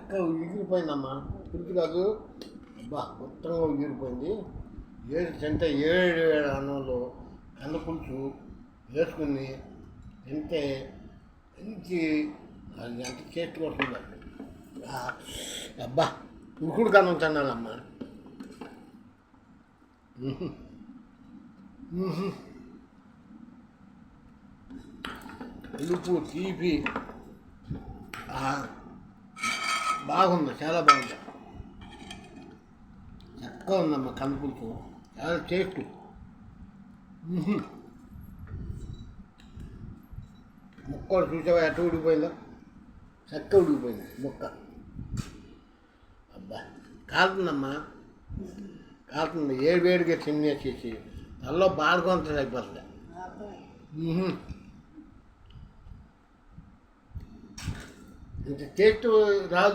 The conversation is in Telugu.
చక్కగా ఉగిరిపోయిందమ్మా. పులుసు కాదు, అబ్బా మొత్తంగా ఉగిరిపోయింది. తింటే ఏడు అన్నంలో కంద పులుసు వేసుకుని తింటే మంచి అది ఎంత టేస్ట్ వస్తుంది. అబ్బా ఉడుకుడు కన్నం తిన్నానమ్మా. పులుపు తీపి బాగుంది, చాలా బాగుంది. చక్కగా ఉందమ్మా కంద పులుసు, చాలా టేస్ట్. ముక్క కూడా చూసావా ఎట్ట ఉడికిపోయిందో, చక్కగా ఉడికిపోయింది ముక్క. అబ్బా కాలుతుందమ్మా, కాలుతుంది. వేడిగా తినేసేసి తల్లో బాడుకుంటుంది, అయిపోతుంది. ఇంత టేస్ట్ రాదు.